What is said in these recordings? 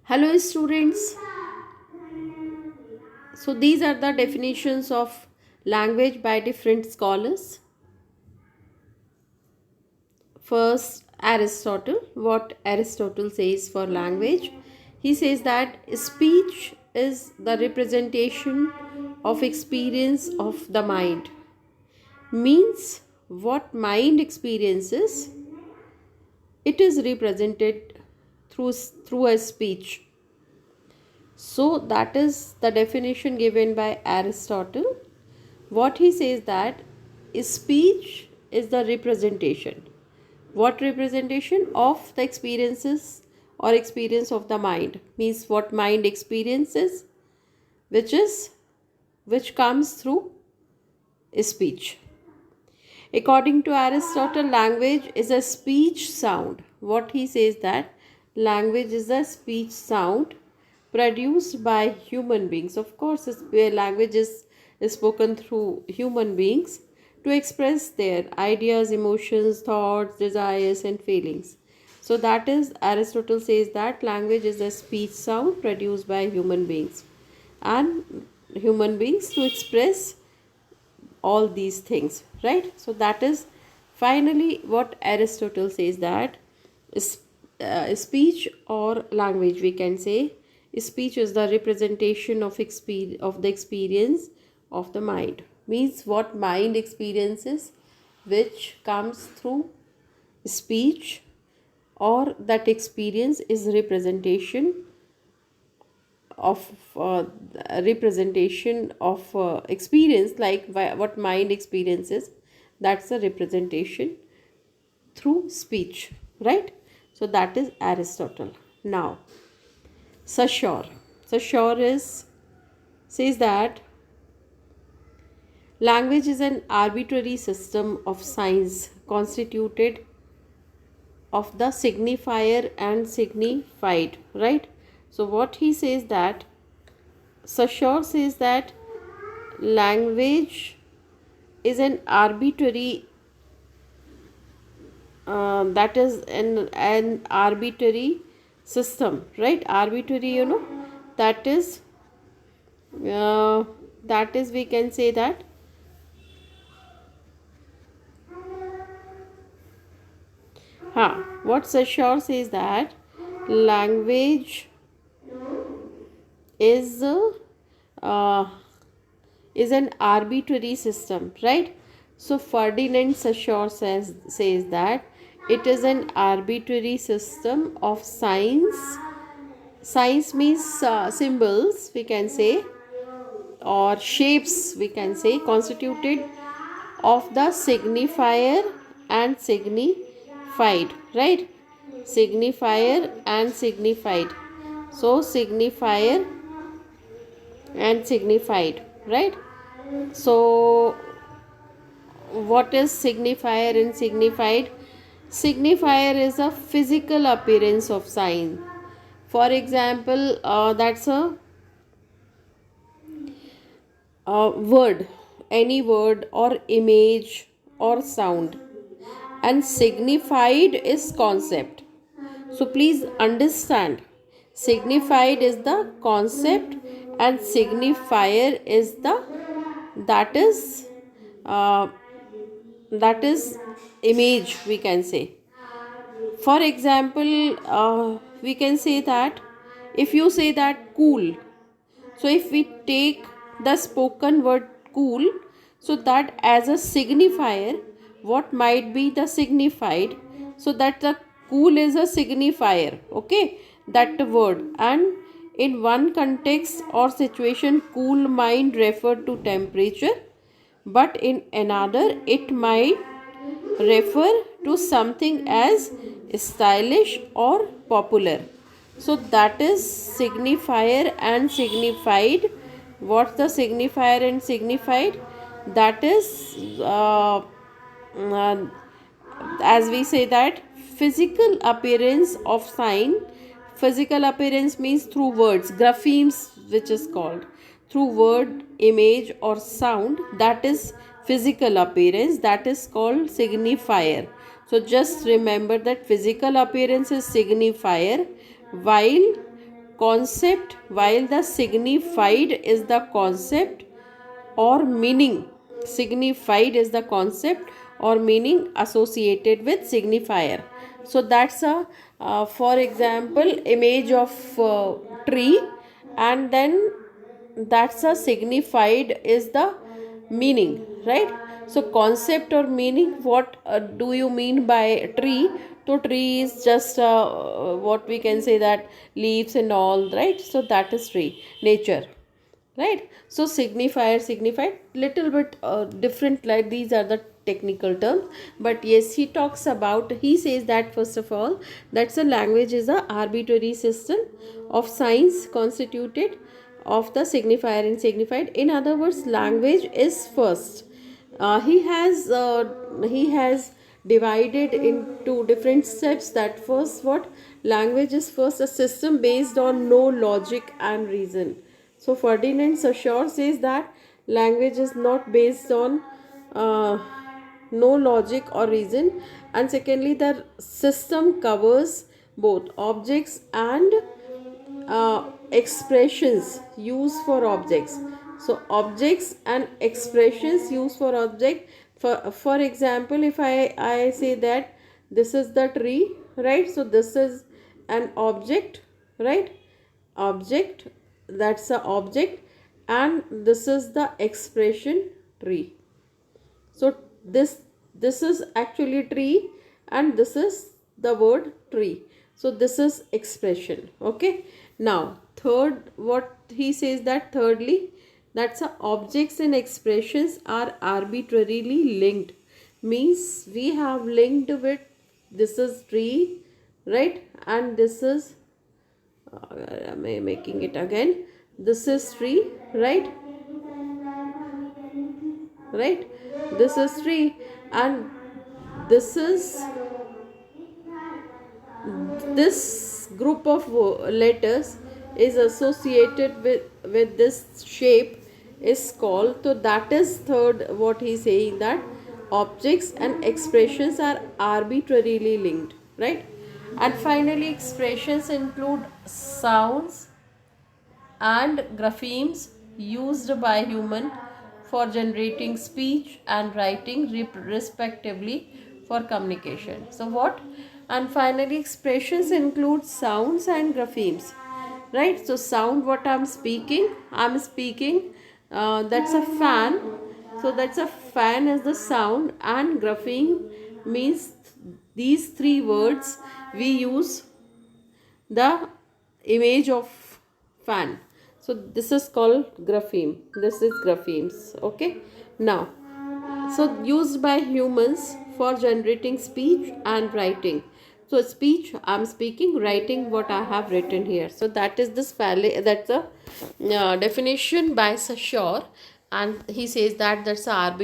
Hello, students. So, these are the definitions of language by different scholars. First, Aristotle. What Aristotle says for language? He says that speech is the representation of experience of the mind. Means what mind experiences, it is represented through a speech. So that is the definition given by Aristotle. What he says that speech is the representation. What representation of the experiences or experience of the mind, means what mind experiences, which comes through speech. According to Aristotle, language is a speech sound. What he says that language is a speech sound produced by human beings. Of course, language is spoken through human beings to express their ideas, emotions, thoughts, desires, and feelings. So that is, Aristotle says that language is a speech sound produced by human beings, and human beings to express all these things, right? So that is finally what Aristotle says, that speech or language, we can say speech is the representation of the experience of the mind, means what mind experiences which comes through speech, or that experience is representation of experience, like what mind experiences, that's a representation through speech, right? So that is Aristotle. Now Saussure is says that language is an arbitrary system of signs constituted of the signifier and signified, right? So what he says that Saussure says that language is an arbitrary, that is an arbitrary system, right? Arbitrary, that is uh, we can say that what Saussure says that language is uh, is an arbitrary system, right? So Ferdinand Saussure says that it is an arbitrary system of signs. Signs means symbols, we can say, or shapes, we can say, constituted of the signifier and signified, right? Signifier and signified. So signifier and signified, right? So what is signifier and signified? Signifier is a physical appearance of sign. For example, that's a word, any word or image or sound, and signified is concept. So please understand, signified is the concept and signifier is the, that is uh, that is image, we can say. For example, we can say that if you say that cool, so if we take the spoken word cool, so that as a signifier, what might be the signified? So that the cool is a signifier, okay, that word. And in one context or situation, cool might refer to temperature, but in another it might refer to something as stylish or popular. So that is signifier and signified. What's the signifier and signified? That is uh, as we say that physical appearance of sign. Physical appearance means through words, graphemes, which is called through word, image or sound, that is physical appearance, that is called signifier. So just remember that physical appearance is signifier, while concept, while the signified is the concept or meaning. Signified is the concept or meaning associated with signifier. So that's a for example image of tree, and then that's a signified is the meaning, right? So concept or meaning, what do you mean by tree? So tree is just what we can say, that leaves and all, right? So that is tree, nature, right? So signifier, signified, little bit different, like these are the technical terms. But yes, he talks about, he says that first of all, that's a language is a arbitrary system of signs constituted of the signifier and signified. In other words, language is first. He has divided into different steps. That first, what language is first a system based on no logic and reason. So Ferdinand Saussure says that language is not based on uh, no logic or reason. And secondly, the system covers both objects and expressions used for objects. So objects and expressions used for object. For example, if I say that this is the tree, right? So this is an object, right? Object, that's a object, and this is the expression tree. So this is actually tree, and this is the word tree. So this is expression. Okay, now third, what he says that thirdly, that's a objects and expressions are arbitrarily linked. Means we have linked with, this is tree, right? And this is am I making it again, this is tree, right? Right, this is tree, and this is, this group of letters is associated with this shape is called. So that is third, what he is saying, that objects and expressions are arbitrarily linked, right? And finally, expressions include sounds and graphemes used by human for generating speech and writing respectively for communication. So what? And finally, expressions include sounds and graphemes, right? So sound, what I'm speaking, that's a fan. So that's a fan as the sound, and grapheme means these three words we use the image of fan. So this is called grapheme, this is graphemes. Okay, now, so used by humans for generating speech and writing. So speech, I'm speaking, writing, what I have written here. So that is this fallacy, that's a definition by Saussure. And he says that that's a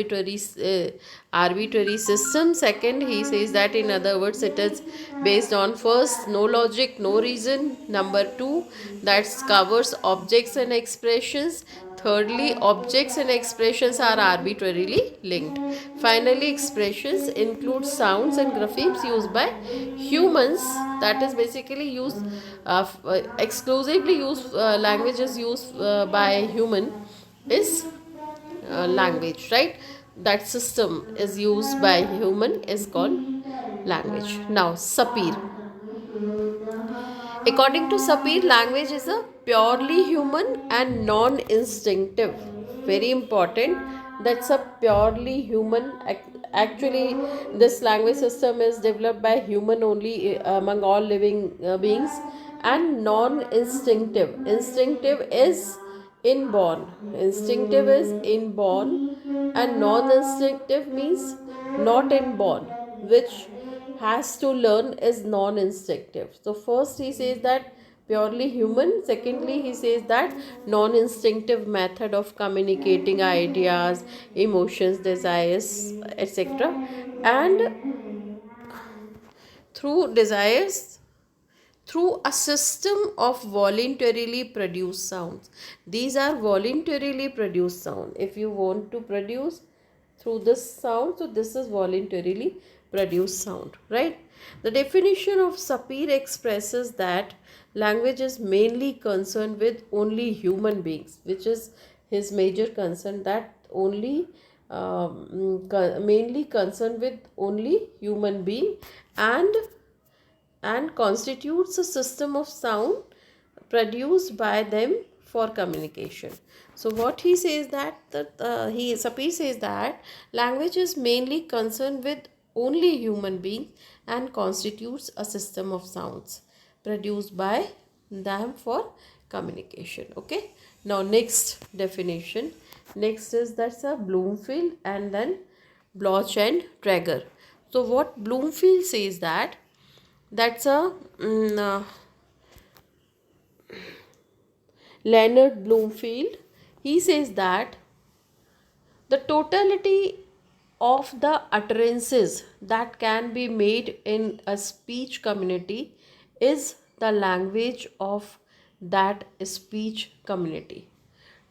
arbitrary system. Second, he says that, in other words, it is based on, first, no logic, no reason. Number two, that covers objects and expressions. Thirdly, objects and expressions are arbitrarily linked. Finally, expressions include sounds and graphemes used by humans. That is basically used exclusively used, languages used by human is language, right? That system is used by human is called language. Now, Sapir. According to Sapir, language is a purely human and non-instinctive. Very important. That's a purely human. Actually, this language system is developed by human only among all living beings, and non-instinctive. Instinctive is inborn. Instinctive is inborn, and non-instinctive means not inborn, which has to learn is non-instinctive. So first he says that purely human. Secondly, he says that non-instinctive method of communicating ideas, emotions, desires, etc. And through desires, through a system of voluntarily produced sounds. These are voluntarily produced sound. If you want to produce through this sound, so this is voluntarily produce sound, right? The definition of Sapir expresses that language is mainly concerned with only human beings, which is his major concern, that only mainly concerned with only human being, and constitutes a system of sound produced by them for communication. So what he says that he Sapir says that language is mainly concerned with only human beings and constitutes a system of sounds produced by them for communication. Okay. Now next definition. Next is that's a Bloomfield and then Bloch and Traeger. So what Bloomfield says that's a Leonard Bloomfield. He says that the totality of the utterances that can be made in a speech community is the language of that speech community.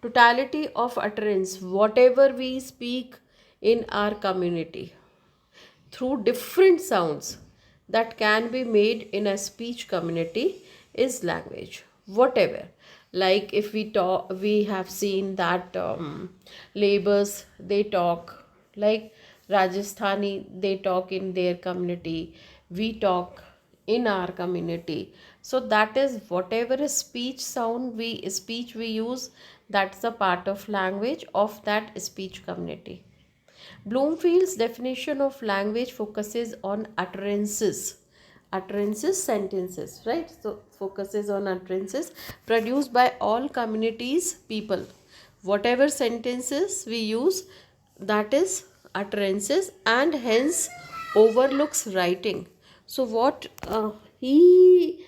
Totality of utterance, whatever we speak in our community, through different sounds that can be made in a speech community is language, whatever. Like if we talk, we have seen that laborers, they talk like Rajasthani, they talk in their community, we talk in our community. So that is whatever speech we use, that's a part of language of that speech community. Bloomfield's definition of language focuses on utterances, sentences, right? So focuses on utterances produced by all communities, people. Whatever sentences we use, that is utterances, and hence overlooks writing. So what he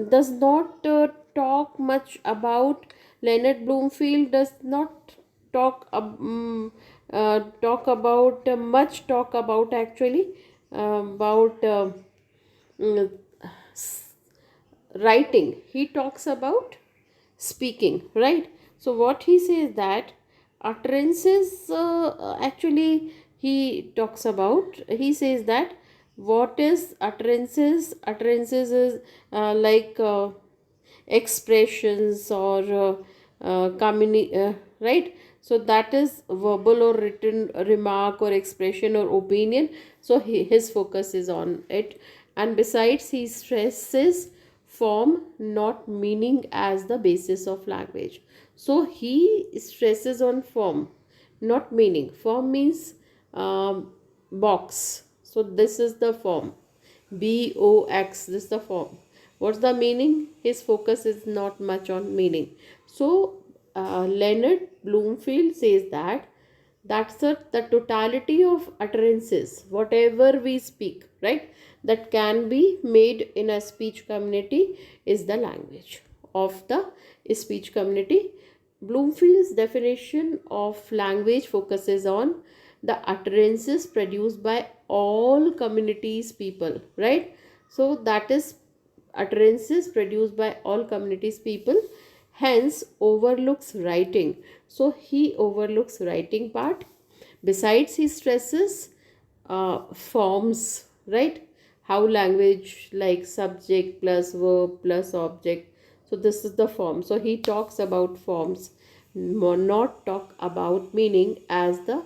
does not talk much about. Leonard Bloomfield does not talk about much talk about actually about mm, writing. He talks about speaking, right? So what he says that utterances actually he talks about, he says that what is utterances is expressions or right? So that is verbal or written remark or expression or opinion. So his focus is on it, and besides he stresses form not meaning as the basis of language. So he stresses on form not meaning. Form means box. So this is the form, box, this is the form. What's the meaning? His focus is not much on meaning. So Leonard Bloomfield says that that's the totality of utterances, whatever we speak, right, that can be made in a speech community is the language of the speech community. Bloomfield's definition of language focuses on the utterances produced by all communities people, right? So that is utterances produced by all communities people, hence overlooks writing. So he overlooks writing part. Besides he stresses forms, right? How language like subject plus verb plus object. So this is the form. So he talks about forms, not talk about meaning, as the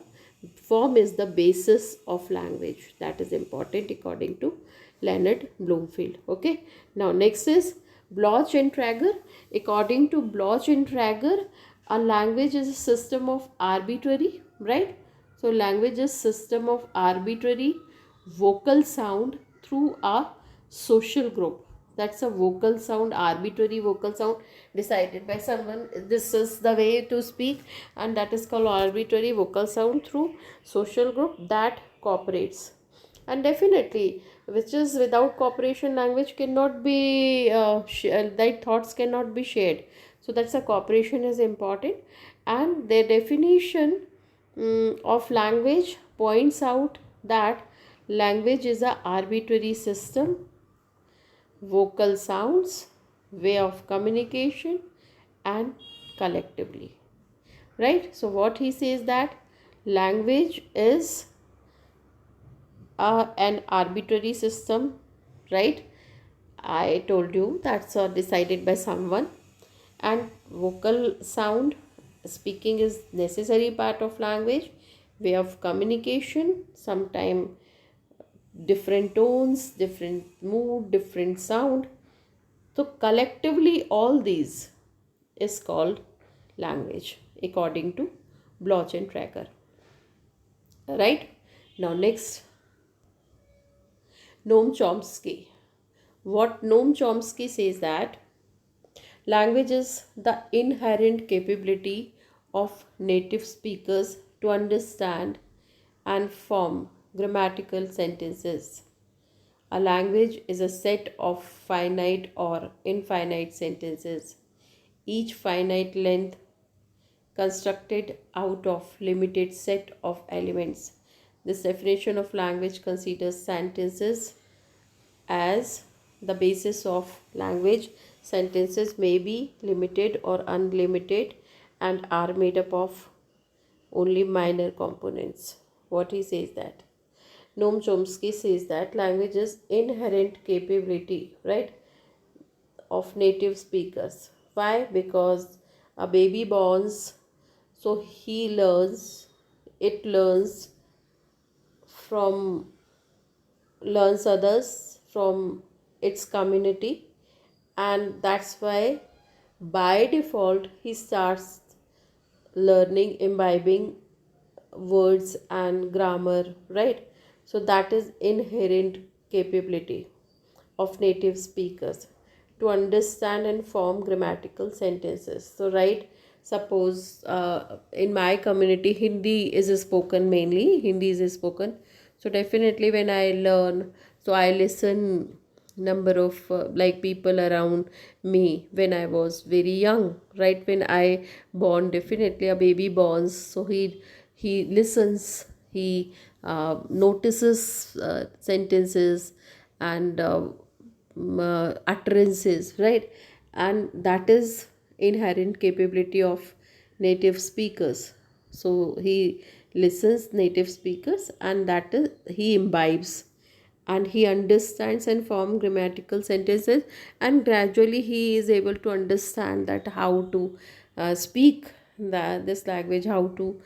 form is the basis of language. That is important according to Leonard Bloomfield. Okay. Now next is Bloch and Traeger. According to Bloch and Traeger, a language is a system of arbitrary, right? So language is system of arbitrary vocal sound through a social group. That's a vocal sound, arbitrary vocal sound decided by someone. This is the way to speak, and that is called arbitrary vocal sound through social group that cooperates. And definitely, which is without cooperation, language cannot be like thoughts cannot be shared. So that's a cooperation is important, and their definition of language points out that language is a arbitrary system, vocal sounds, way of communication, and collectively, right? So what he says that language is an arbitrary system, right? I told you that's decided by someone. And vocal sound, speaking is necessary part of language, way of communication, sometime different tones, different mood, different sound. So collectively all these is called language according to Bloch and Tracker. Right? Now next, Noam Chomsky. What Noam Chomsky says that language is the inherent capability of native speakers to understand and form grammatical sentences. A language is a set of finite or infinite sentences, each finite length constructed out of limited set of elements. This definition of language considers sentences as the basis of language. Sentences may be limited or unlimited and are made up of only minor components. What he says that Noam Chomsky says that language is inherent capability, right, of native speakers. Why? Because a baby borns, so he learns, it from learns others from its community, and that's why by default he starts learning, imbibing words and grammar, right? So that is inherent capability of native speakers to understand and form grammatical sentences. So right, suppose in my community Hindi is spoken, mainly Hindi is spoken. So definitely when I learn, so I listen number of like people around me when I was very young, right? When I born, definitely a baby borns, so he listens, he notices sentences and utterances, right? And that is inherent capability of native speakers. So he listens native speakers, and that is he imbibes and he understands and form grammatical sentences, and gradually he is able to understand that how to speak this language, how to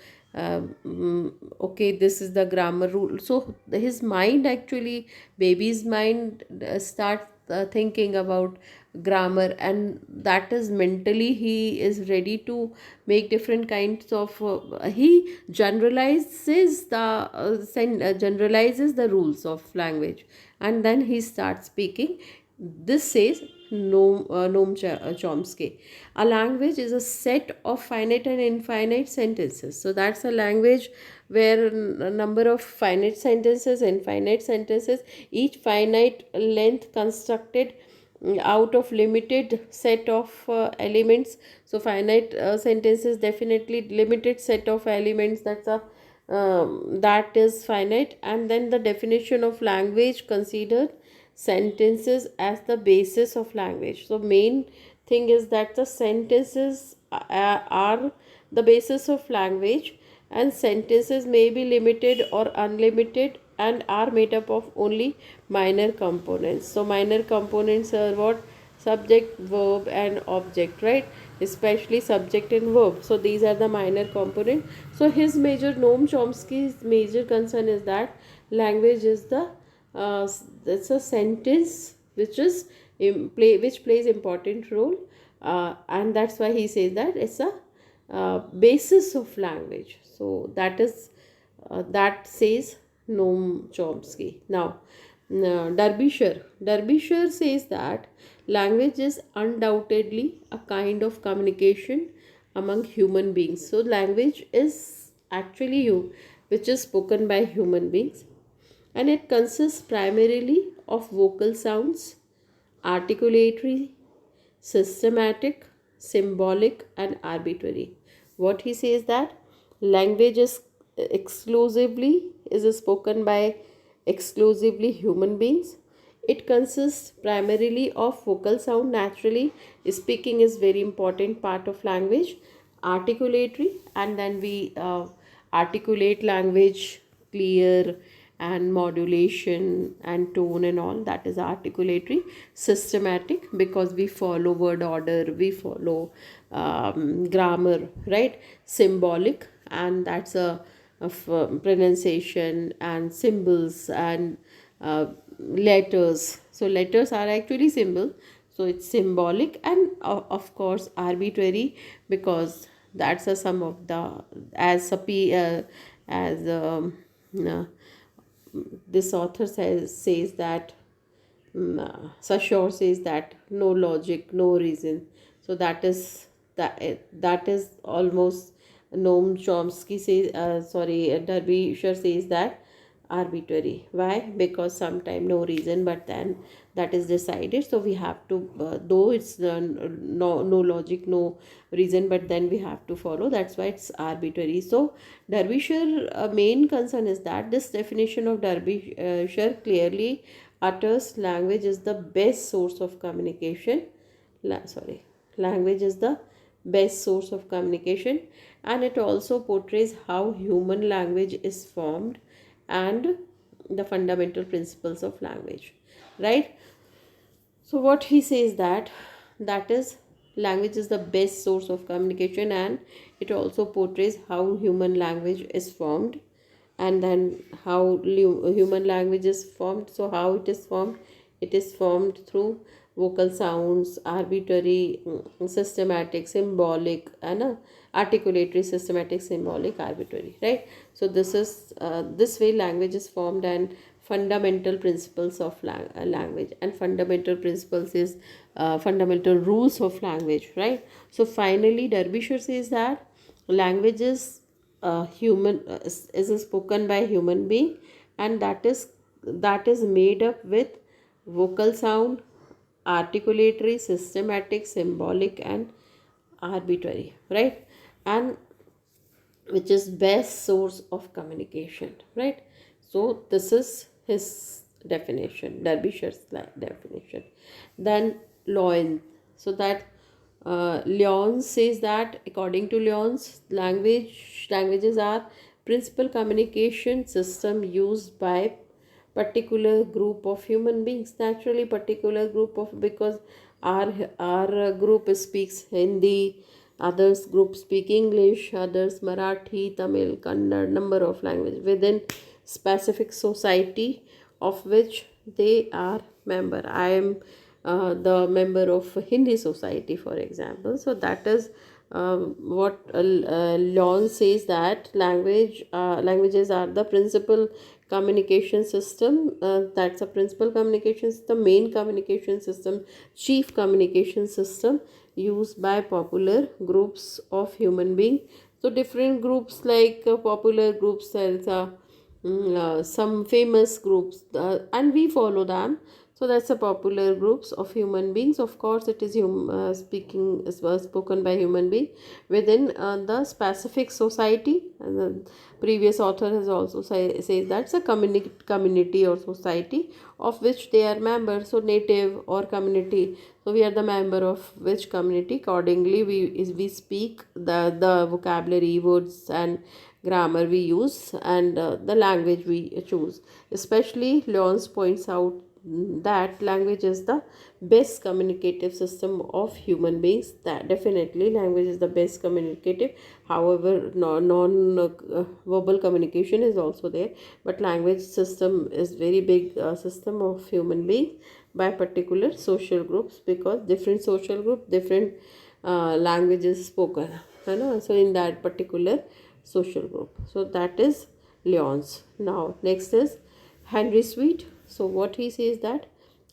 okay, this is the grammar rule. So his mind, actually baby's mind starts thinking about grammar, and that is mentally he is ready to make different kinds of he generalizes the rules of language, and then he starts speaking. This says Chomsky. A language is a set of finite and infinite sentences. So that's a language where a number of finite sentences, infinite sentences, each finite length constructed out of limited set of elements. So finite sentences, definitely limited set of elements, that is finite. And then the definition of language considered sentences as the basis of language. So main thing is that the sentences are the basis of language, and sentences may be limited or unlimited and are made up of only minor components. So minor components are what? Subject, verb and object, right? Especially subject and verb. So these are the minor component. So his major, Noam Chomsky's major concern is that language is the it's a sentence which is which plays important role, and that's why he says that it's a basis of language. So that is that says Noam Chomsky. Now Derbyshire says that language is undoubtedly a kind of communication among human beings. So language is actually which is spoken by human beings, and it consists primarily of vocal sounds, articulatory, systematic, symbolic and arbitrary. What he says that language is spoken by exclusively human beings. It consists primarily of vocal sound. Naturally, speaking is very important part of language. Articulatory, and then we articulate language clear and modulation and tone and all. That is articulatory. Systematic, because we follow word order, we follow grammar, right? Symbolic, and that's a of pronunciation and symbols and letters. So letters are actually symbol, so it's symbolic. And of course arbitrary, because that's a sum of the, as a as uh, this author says that Sashore says that no logic, no reason. So that is almost Noam Chomsky says. Derbyshire says that arbitrary. Why? Because sometime no reason, but then that is decided. So we have to, though it's no logic, no reason, but then we have to follow. That's why it's arbitrary. So Derbyshire main concern is that this definition of Derbyshire clearly utters language is the best source of communication. Language is the best source of communication, and it also portrays how human language is formed and the fundamental principles of language, right? So what he says that is language is the best source of communication, and it also portrays how human language is formed. And then how human language is formed. So how it is formed? It is formed through vocal sounds, arbitrary, systematic, symbolic, and articulatory, systematic, symbolic, arbitrary, right? So this is this way language is formed, and fundamental principles of language, and fundamental principles is fundamental rules of language, right? So finally Derbyshire says that language is human is spoken by human being, and that is made up with vocal sound, articulatory, systematic, symbolic, and arbitrary, right? And which is best source of communication, right? So this is his definition, Derbyshire's definition. Then Loin, so that Lyons says that according to Lyons, languages are principal communication system used by particular group of human beings. Naturally particular group of, because our group speaks Hindi, others group speak English, others Marathi, Tamil, Kannada, number of languages within specific society of which they are member. I am the member of Hindi society, for example. So that is what Lon says, that languages are the principal communication system. That's a principal communication system, main communication system, chief communication system used by popular groups of human beings. So different groups, like popular groups, there's some famous groups, and we follow them. So that's the popular groups of human beings. Of course it is spoken by human being within the specific society. And the previous author has also says that's a community or society of which they are members. So native or community, so we are the member of which community. Accordingly we speak the vocabulary, words and grammar we use, and the language we choose. Especially Lyons points out that language is the best communicative system of human beings. That definitely language is the best communicative. However, non verbal communication is also there, but language system is very big system of human beings by particular social groups, because different social group, different languages spoken, you know, so in that particular social group. So that is Lyons. Now next is Henry Sweet. So what he says, that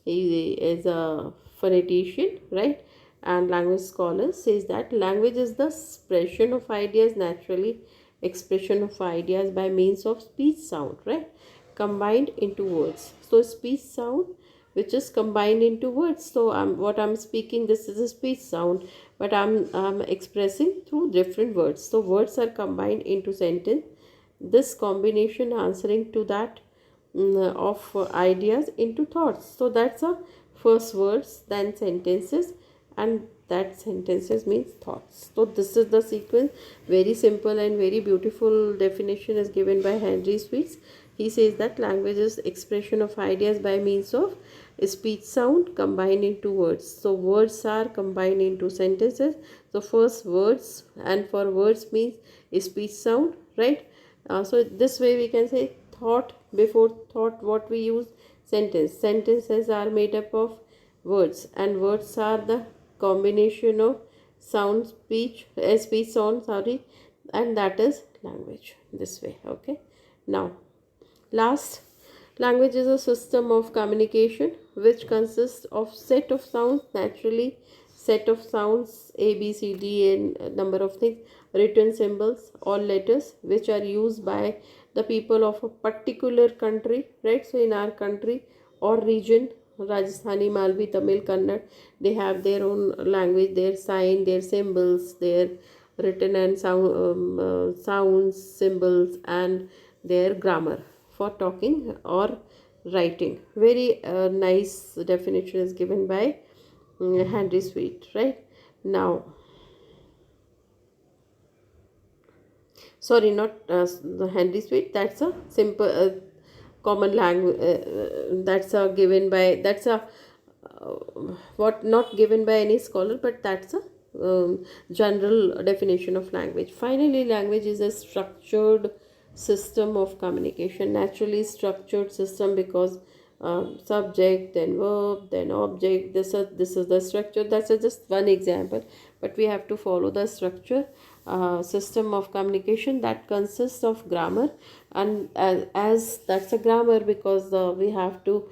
he is a phonetician, right, and language scholar, says that language is the expression of ideas, naturally expression of ideas by means of speech sound, right, combined into words. So speech sound which is combined into words. So what I'm speaking, this is a speech sound, but I'm expressing through different words. So words are combined into sentence. This combination answering to that of ideas into thoughts. So that's a first words, then sentences, and that sentences means thoughts. So this is the sequence. Very simple and very beautiful definition is given by Henry Sweets. he says that language is expression of ideas by means of speech sound combined into words. So words are combined into sentences. So first words, and for words means speech sound, right? So this way we can say thought before thought. What we use, sentence. Sentences are made up of words, and words are the combination of sound, speech sound, sorry, and that is language. This way, okay. Now last, language is a system of communication which consists of set of sounds, naturally set of sounds A, B, C, D, and a number of things, written symbols, all letters which are used by the people of a particular country, right? So in our country or region, Rajasthani, Malvi, Tamil, Kannada, they have their own language, their sign, their symbols, their written and sounds, symbols, and their grammar for talking or writing. Very nice definition is given by Henry Sweet, right? Now, sorry, not the Henry Sweet, that's a simple common language, that's a given by, that's a what, not given by any scholar, but that's a general definition of language. Finally, language is a structured system of communication, naturally structured system, because subject, then verb, then object. This is the structure. That's just one example, but we have to follow the structure system of communication that consists of grammar. And as that's a grammar, because we have to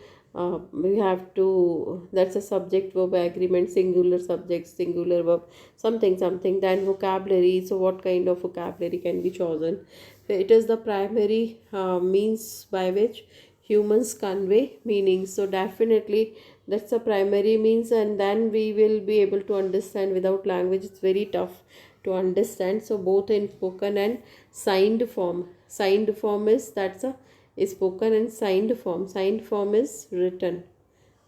that's a subject verb agreement, singular subject, singular verb, something, then vocabulary. So what kind of vocabulary can be chosen? It is the primary means by which humans convey meaning. So definitely that's a primary means, and then we will be able to understand. Without language it's very tough to understand. So both in spoken and signed form. Signed form is, that's a is spoken, and signed form is written.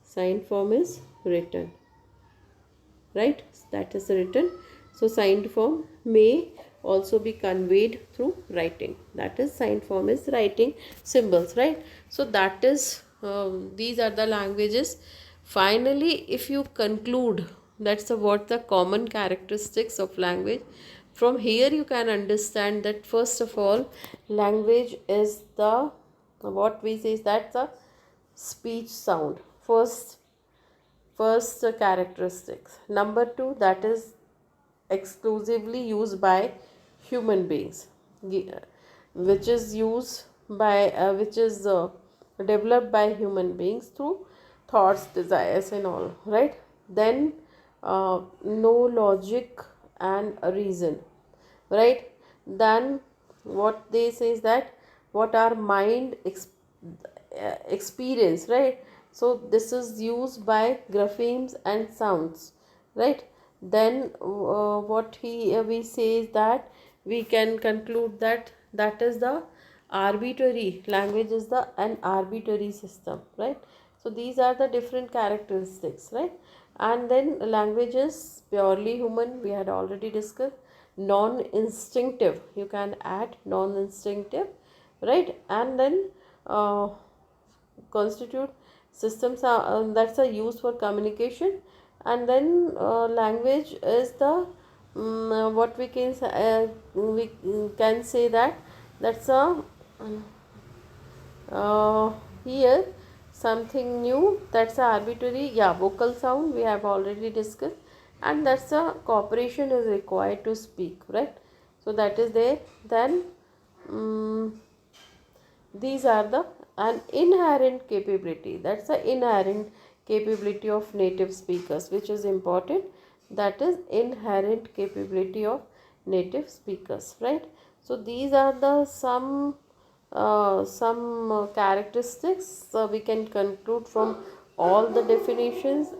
Signed form is written, right? That is written. So signed form may also be conveyed through writing. That is, signed form is writing symbols, right? So that is these are the languages. Finally, if you conclude, that's what the common characteristics of language. From here you can understand that first of all, language is the, what we say is, that's a speech sound. First characteristics. Number two, that is exclusively used by human beings, which is used by which is developed by human beings through thoughts, desires, and all, right? Then no logic and a reason, right? Then what they say is that what our mind experience, right? So this is used by graphemes and sounds, right? Then what we say is that we can conclude that that is the arbitrary language, is the an arbitrary system, right? So these are the different characteristics, right? And then language is purely human, we had already discussed. Non instinctive, you can add non instinctive, right? And then constitute systems are, that's a use for communication. And then language is the what we can say that that's a uh, here something new, that's a arbitrary, yeah, vocal sound we have already discussed. And that's a cooperation is required to speak, right? So that is there. Then these are the an inherent capability, that's the inherent capability of native speakers, which is important. That is inherent capability of native speakers, right? So these are the some characteristics we can conclude from all the definitions.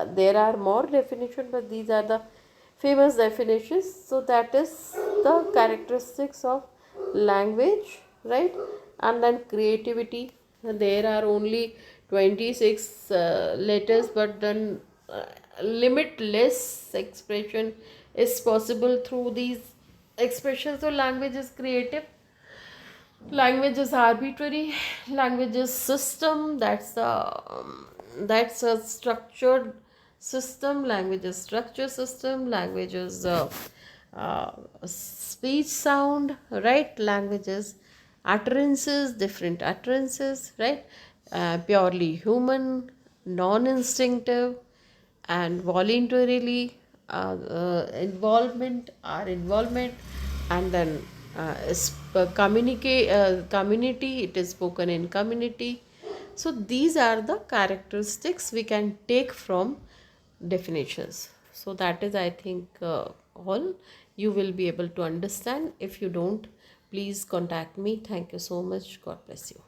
There are more definitions, but these are the famous definitions. So that is the characteristics of language, right? And then creativity, there are only 26 letters, but then limitless expression is possible through these expressions. So language is creative. Language is arbitrary. Language is system. That's a structured system. Language is structure system. Language is speech sound, right? Language is utterances, different utterances, right? Purely human, non-instinctive, and voluntarily involvement, our involvement, and then community, it is spoken in community. So these are the characteristics we can take from definitions. So that is, I think, all you will be able to understand. If you don't, please contact me. Thank you so much. God bless you.